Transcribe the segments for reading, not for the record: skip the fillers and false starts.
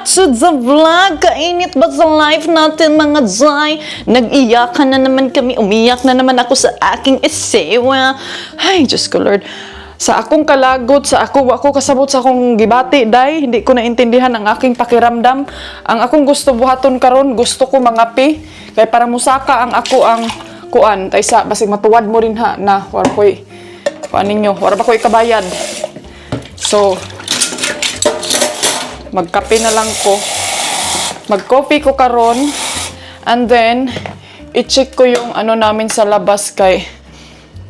back to the vlog. Kainit ba sa life natin mga Zay? Nag-iyakan na naman kami. Umiyak na naman ako sa aking esewa. Ay, Diyos ko Lord. Sa akong kalagot, sa ako kasabot sa akong gibati, day, hindi ko naintindihan ang aking pakiramdam. Ang akong gusto buhaton karon, gusto ko mangapi. Kaya para musaka ang ako ang kuan. Kaysa, basig matuwad mo rin ha, na war ko'y, kuan ninyo, war ba ko'y kabayad. So, magkape na lang ko. Mag-coffee ko karon. And then, i-check ko yung ano namin sa labas kay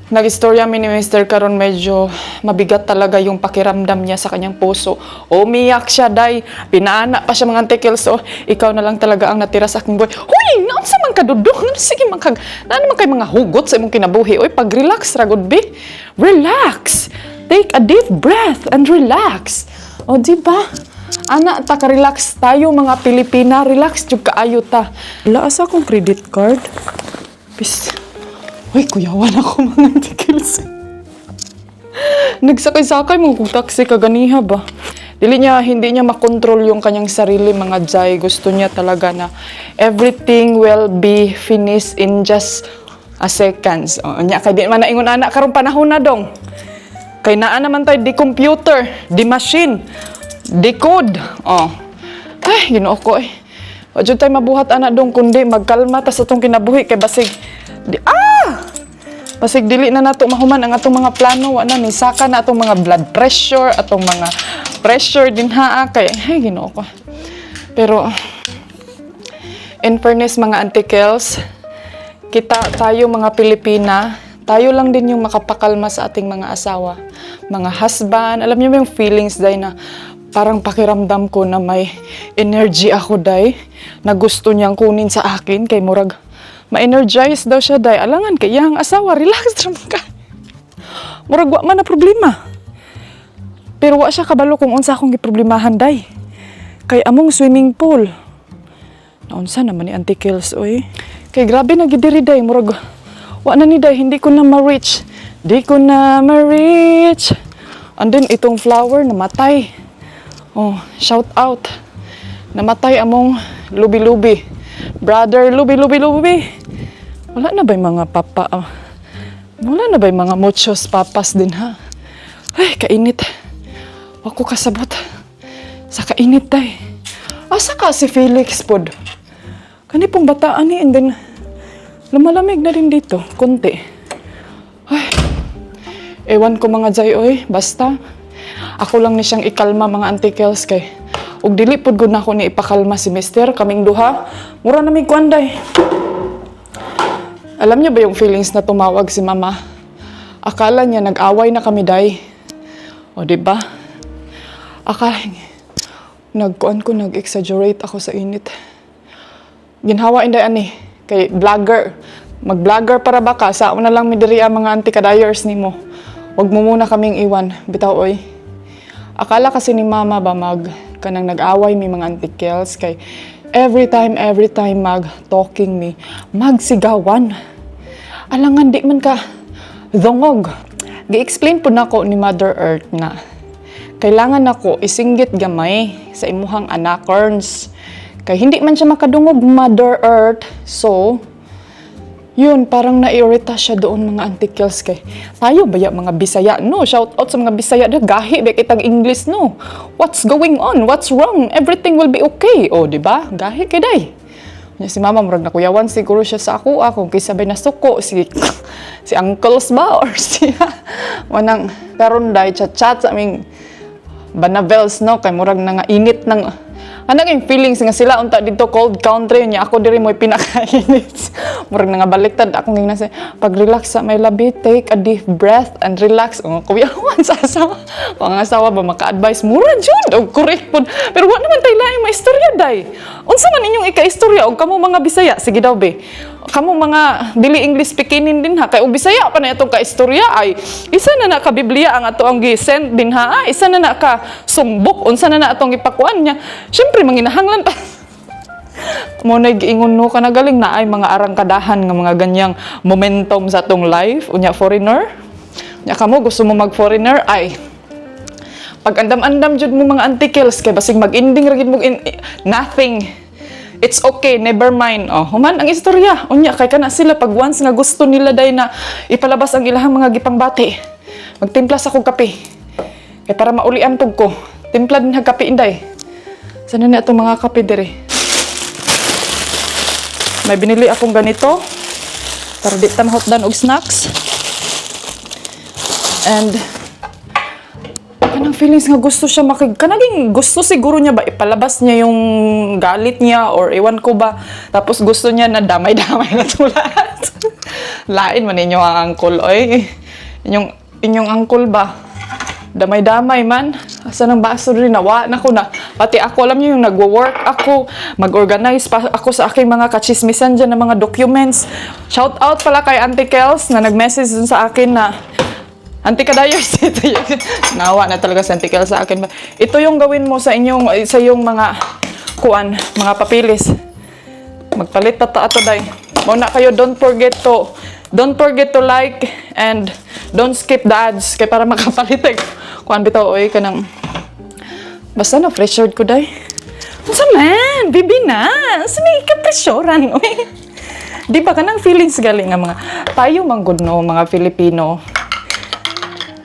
nag-istorya mi ni Mr. karon medyo mabigat talaga yung pakiramdam niya sa kanyang puso. Umiyak siya, day. Pinaana pa siya mga antikils. So, ikaw na lang talaga ang natira sa aking buhay. Huy! Naunsa man kadudong? Sige, naman kay mga hugot sa imong kinabuhi. Uy, pag-relax, ragod be. Relax! Take a deep breath and relax. O, diba? Ana, taka-relax tayo mga Pilipina. Relax, jud kaayo ta. Laas akong credit card. Bis. Uy, kuyawan ako mga antikils. Nagsakay-sakay mo kung taxi kaganiha ba? Hindi niya makontrol yung kanyang sarili mga Zay. Gusto niya talaga na everything will be finished in just a seconds. O, niya, kaya di man na ingon anak karong panahon na dong. Kay naa naman tayo di computer, di machine, di code. Oh. Ay, Ginoo ko eh. Wa jud tay mabuhat ana dong kundi magkalma ta sa atong kinabuhi kay basig basig dili na nato mahuman ang atong mga plano, wa na ni saka na atong mga blood pressure, atong mga pressure din haa kay ay Ginoo ko. Pero in fairness mga antikels, tayo mga Pilipina, tayo lang din yung makapakalma sa ating mga asawa, mga husband. Alam niyo yung feelings, day, na parang pakiramdam ko na may energy ako, day, na gusto niyang kunin sa akin. Kay murag, ma-energize daw siya, day. Alangan, kaya ang asawa, relax naman ka. Murag, wa man na problema. Pero wa siya kabalo kung unsa akong giproblemahan, day. Kay among swimming pool. Naunsa naman ni Auntie Kills, oy. Kay grabe na gidiri, day. Murag, wa na ni day, hindi ko na ma-reach. Di ko na ma-reach. And then, itong flower, namatay. Oh, shout out. Namatay among lubi-lubi. Brother, lubi-lubi-lubi. Wala na ba yung mga papa? Wala na ba yung mga muchos papas din, ha? Ay, kainit. Wako kasabot. Sa kainit, day. Asa ka si Felix, pod? Kani pong bataan ni, and then, lumalamig na rin dito, konti. Ay, ewan ko mga Zay, oy, basta. Ako lang ni siyang ikalma mga antikels kay. Ug dili pod gud nako ni ipakalma si Mister, kaming duha. Mura na mig kuanday. Alam niyo ba yung feelings na tumawag si Mama? Akala niya nag-away na kami, day. O, di ba? Akala niya, nag-exaggerate ako sa init. Ginhawa inday ani. Kay vlogger, mag-vlogger para baka, sao na lang midiri ang mga anti-kadayers nimo. Huwag mo muna kaming iwan, bitaw oy. Akala kasi ni Mama ba kanang nag-away mi mga antikels kay every time mag-talking mi, magsigawan. Alangan di man ka dungog. Gi-explain po nako ni Mother Earth na kailangan nako isinggit gamay sa imuhang anacorns. Kaya hindi man siya makadungog, Mother Earth. So, yun, parang naiirita siya doon mga antikels kay. Tayo ba mga Bisaya? No, shout out sa mga Bisaya. Gahi, ba kitang English, no? What's going on? What's wrong? Everything will be okay. O, di ba? Gahi, kiday. Si Mama, murag nakuyawan siguro siya sa ako. Kung kisabay na suko, si uncles ba? Or siya, wanang karonday, chat-chat sa aming banavels, no? Kay murag na nga init ng yung feelings nga sila unta dito cold country niya ako diri mo'y pinakainit. Murag na nga baliktad akong ngina say pag-relax sa may labi, take a deep breath and relax. Kuyawan sa asawa. Kung ang asawa ba maka-advise mura jud og correct pud. Pero wa naman tay laing maistorya day. Unsa man inyong ika-istorya og kamo mga Bisaya? Sige daw be. Kamo mga dili English speaking din ha kay og Bisaya pa na itong ka-istorya ay isa na ka Biblia ang ato ang gi-send din ha. Isa na ka sumbok unsa na atong ipakuan niya. Syempre manginahanglan pa. Mo na giingon no kana galing na ay mga arangkadahan nga mga ganyang momentum sa atong life unya foreigner. Nya kamo gusto mo mag foreigner ay Pag andam-andam jud mo mga antikels, kay basig mag-ending ra gid mo nothing. It's okay, never mind. Oh, human ang istorya. Unya, kay kana sila pag once nga gusto nila day na ipalabas ang ilahang mga gipangbati. Magtimpla sa kong kape. Kay para maulian pug ko. Timpla din hag kape inday. Sana na itong mga kape dire. May binili akong ganito. Para di ta mahutdan og snacks. And kanang feelings nga gusto siya kanaging gusto siguro niya ba ipalabas niya yung galit niya or iwan ko ba, tapos gusto niya na damay-damay na tulat. Lain man ninyo ang uncle oy, inyong uncle ba damay-damay man, asa nang baso rin nawa na ko na, pati ako alam niyo yung nagwo-work ako, mag-organize pa ako sa aking mga kachismisan dyan ng mga documents. Shout out pala kay Auntie Kels na nag-message dun sa akin na Auntie Kadayos, ito yung, nawa na talaga si Auntie Kel sa akin. Ito yung gawin mo sa iyong mga mga papilis. Magpalit pa ta ato day. Muna kayo, don't forget to like and don't skip the ads kay para makapalit kuan bitaw oy kanang basta na pressured ko day. Unsa man, bibi na. Sini ka pressurean oy. Di ba kanang feelings galing nga mga tayo manggod no mga Filipino.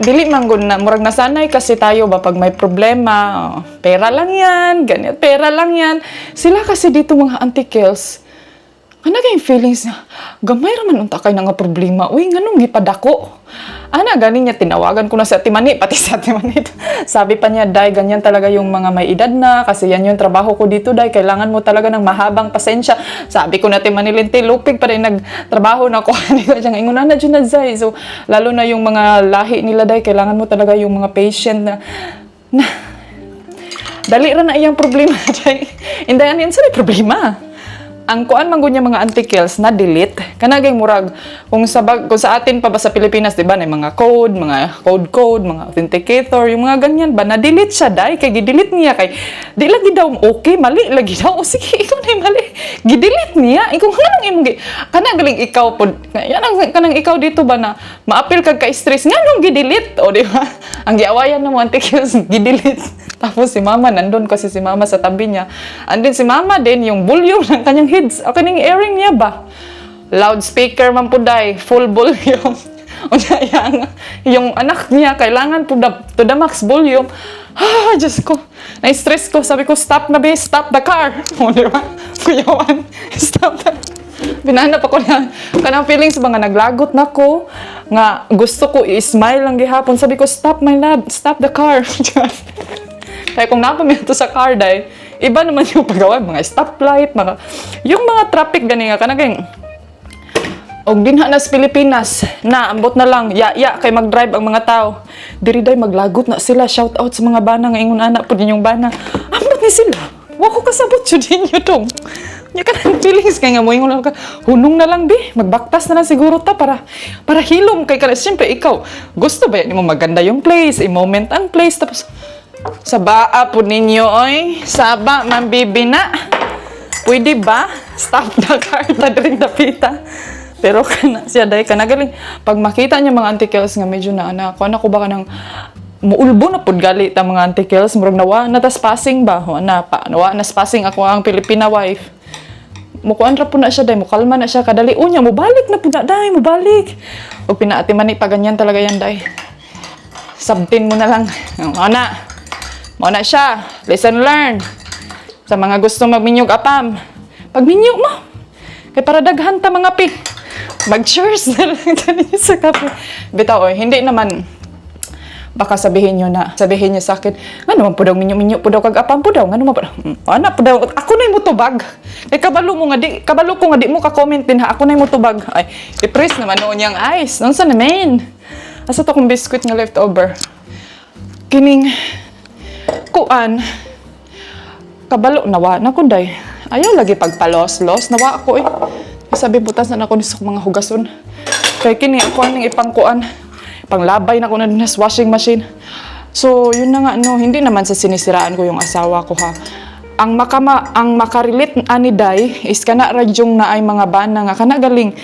Dili man gud na murag nasanay kasi tayo ba pag may problema, pera lang yan, ganyan, pera lang yan. Sila kasi dito mga antikels, kanagay feelings na, gamay raman unta kay nga problema, uy, nganong gipadako. Ana, galing niya, tinawagan ko na sa Timani, pati sa Timani. Sabi pa niya, Day, ganyan talaga yung mga may edad na, kasi yan yung trabaho ko dito, Day, kailangan mo talaga ng mahabang pasensya. Sabi ko na Timani, Linti, lupig pa rin nagtrabaho na ko. Hindi ko siyang ingunan na dyan na, Zay. So, lalo na yung mga lahi nila, Day, kailangan mo talaga yung mga patient na dali ra na iyang problema, Day. Hindi yan sa problema. Ang kuan man gud niya mga antikels na delete kanagay murag kung sa atin pa ba sa Pilipinas, di ba, na mga code, mga code, mga authenticator, yung mga ganyan ba na delete siya day kay gi-delete niya kay di lagi daw okay, mali lagi daw o sige ikaw na mali gi-delete niya ikaw nganong imong kanagaling ikaw pod yan ang kanang ikaw dito ba na maapil kag ka stress nganong gi-delete o di ba ang giawayan ng mga antikels gi-delete. Tapos si mama nandun kasi si mama sa tabi niya, andin si mama din yung volume ng kanyang heads o kaning airing niya ba loudspeaker man po day full volume. yung anak niya kailangan po to the max volume. Diyos ko, na-stress ko, sabi ko stop na be, stop the car. O diba kuyawan, stop the binanap ako na kanang feelings mga naglagot na ko nga gusto ko i-smile lang gihapon, sabi ko stop my love, stop the car. Kaya kung napaminto sa car day, iba naman yung paggawa, mga stoplight, yung mga traffic gani nga kanaging og dinha na sa Pilipinas na ambot na lang ya kay mag-drive ang mga tao. Diri day maglagot na sila, shout out sa mga bana nga ingon ana pud ninyong bana. Ambot ni sila. Wa ko kasabot jud ninyo dong. Nya kanang feelings kay nga mo ingon ka, hunong na lang bi, magbaktas na lang siguro ta para hilom kay kana siyempre ikaw. Gusto ba nimo maganda yung place, i-moment ang place tapos sa baa po ninyo, oy. Saba, mambibi na. Pwede ba? Stop the car, tadring dapita. Pero kana siya day kanagaling. Pag makita niya mga antikels nga medyo na anak, kuan ako ba kanang muulbo na pud gali ta mga antikels, murag nawa na tas passing ba? Nawa na passing ako ang Filipina wife. Mukuan ra po na siya day, mukalma na siya kadali unya, mubalik na pud na day, mubalik. Og pinaati man ni paganyan talaga yan day. Sabtin mo na lang. Ana. Muna siya, lesson learn. Sa mga gusto magminyog apam, pagminyog mo, kay para daghan ta mga pi. Mag-cheers na lang tayo sa kape. Bitaw, oy, hindi naman, baka sabihin niyo sa akin, nga naman po daw minyo-minyo po daw kag apam po daw, nga naman po daw, ana po daw, ako na yung mutubag. Kay kabalo ko nga di mo ka-comment din ha, ako na yung mutubag. Ay, i-press naman noon yung eyes. Nung sa namin? Asa to kong biscuit nga leftover? Kining, kuan kabalo nawa na kunday ayaw lagi pagpalos-los nawa ako sabi butas na ako ni sa mga hugason kay kini ako ning ipangkuan panglabay na ko na sa washing machine. So yun na nga no, hindi naman sa sinisiraan ko yung asawa ko ha, ang makarelate ani day is kana radyong na ay mga bana nga kana galing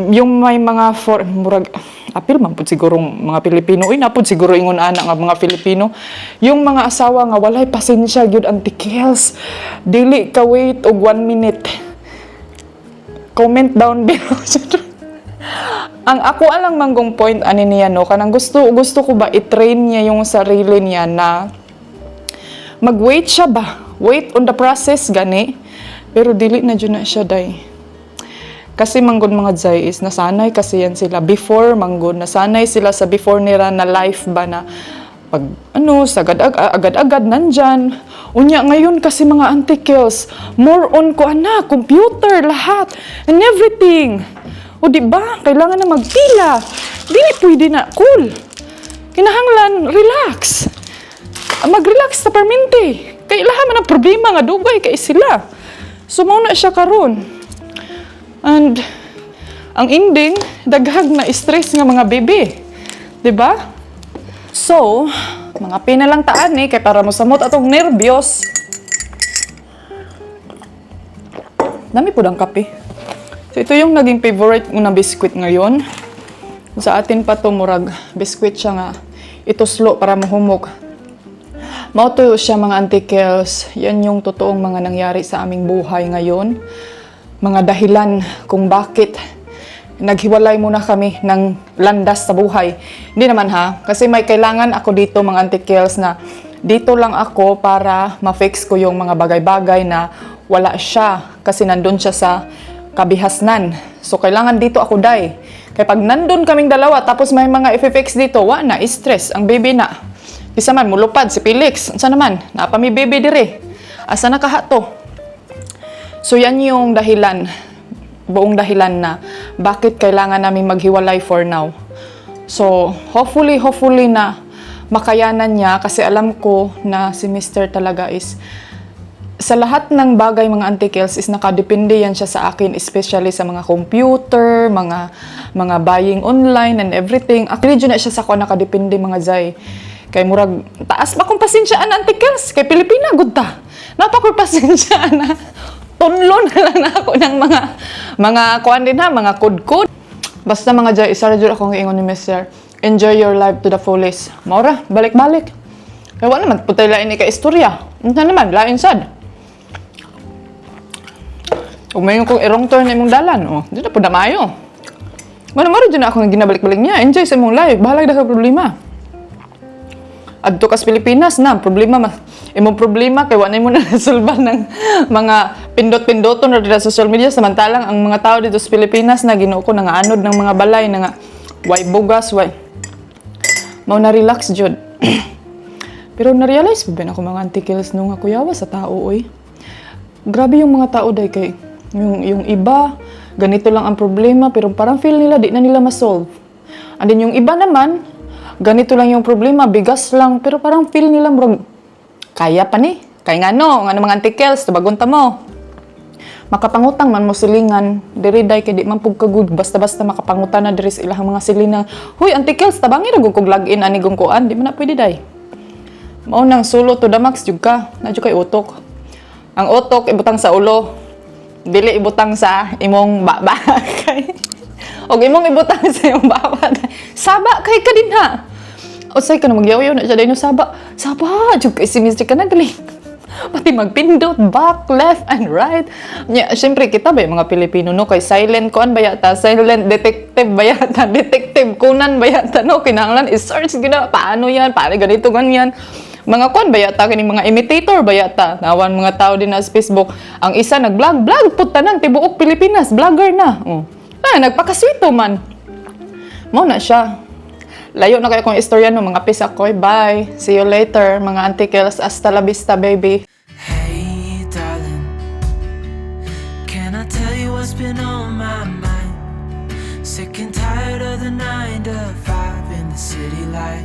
yung may mga murag apil man pud siguro mga Pilipino uy napud siguro ingon ana nga mga Filipino yung mga asawa nga walay pasensya gyud Auntie Kels dili ka wait og 1 minute comment down below ang ako alang manggong point ani niya no kanang gusto ko ba i-train niya yung sarili niya na mag-wait siya ba wait on the process gani pero dili na jud na siya day. Kasi manggod mga Zay is nasanay kasi yan sila before manggod nasanay sila sa before nila na life ba na pag agad-agad nandyan unya ngayon kasi mga Auntie Kels more on ko computer lahat and everything o di ba kailangan na magpila dili pwede na cool kinahanglan relax mag-relax sa permente kay lahat man ang problema nga dugay kay sila so mao na siya karon. And ang ending, daghag na stress nga mga bebe. 'Di ba? So, mga pinalang taan kay para mo samot atong nervyos. Dami po ang kape. So, ito yung naging favorite ko na biskwit ngayon. Sa atin pa to murag biskwit siya nga ituslo para mahumog. Mao to siya mga Auntie Kels. Yan yung totoong mga nangyari sa aming buhay ngayon. Mga dahilan kung bakit naghiwalay muna kami ng landas sa buhay. Hindi naman ha, kasi may kailangan ako dito mga Auntie Kels na dito lang ako para ma-fix ko yung mga bagay-bagay na wala siya kasi nandun siya sa kabihasnan. So kailangan dito ako day. Kaya pag nandun kaming dalawa tapos may mga i-fix dito, wa na, stress, ang baby na. Isa man, mulupad si Felix. Saan naman? Napa mi baby dire. Asa na kahato? So yan yung dahilan, buong dahilan na bakit kailangan namin maghiwalay for now. So hopefully na makayanan niya kasi alam ko na si Mr. talaga is sa lahat ng bagay mga Auntie Kels is nakadepende yan siya sa akin especially sa mga computer, mga buying online and everything. Actually na siya sa ako nakadepende mga Zay. Kay murag taas pa kung pasensyaan Auntie Kels kay Pilipina gud ta. Napakul pasensya na. Tunlo na lang na ako ng mga kuan din ha, mga kod-kod. Basta mga Jay, isa radyo akong ingon ni Mr. Enjoy your life to the fullest. Maura, balik-balik. Kaya wala naman, putay lain ni ka-istorya. Ano naman, lain sad. Kung may kong irong turn na imong dalan, di na po na mayo. Mara dyan na ako nga ginabalik-balik niya. Enjoy sa imong life, bahalag na ka problema. Adto kas Pilipinas na, problema imong problema kay wala mo na nasulban ng mga pindot-pindoton na sa social media samantalang ang mga tao dito sa Pilipinas na ginuo ko na nga anod ng mga balay na nga why bugas why mau na relax jud. Pero na-realize pa ba ako mga Auntie Kels nung ako yawa sa tao oy. Grabe yung mga tao day kay yung iba ganito lang ang problema pero parang feel nila di na nila ma-solve. And then yung iba naman ganito lang yung problema, bigas lang, pero parang feel nila murag kaya pa ni. Kaya nga mga Auntie Kels, tabagunta mo. Makapangutang man mo silingan, diri day kay di man pug kagud basta-basta makapangutan na diri sa ilang mga silingan. Huy Auntie Kels, tabangi ra gud kog login ani gong kuan, di man na pwede day. Mao nang sulo to the max jud ka, na jud kay utok. Ang utok ibutang sa ulo, dili ibutang sa imong baba kay og imong ibutang sa imong baba. Saba kay ka din ha. Usay ka na magyaw-yaw na siya dahil saba. Saba! Diyo kay si Mr. ka nagaling. Pati magpindot, back, left, and right. Siyempre, kita ba yung mga Pilipino, no? Kay silent kuan ba yata? Silent detective ba yata? Detective kunan ba yata? No? Kinahanglan i-search gina. Paano yan? Paano ganito, ganyan? Mga kuan ba yata? Kining mga imitator ba yata? Nawan mga tao din na sa Facebook. Ang isa nag-vlog, puta nang tibuok Pilipinas. Vlogger na. Nagpakaswito man. Mao na siya. Layo na kayo kong istorya no, mga pisa ko. Bye. See you later, mga Auntie Kels. Hasta la vista, baby. Hey, darling. Can I tell you what's been on my mind? Sick and tired of the 9 to 5 in the city light.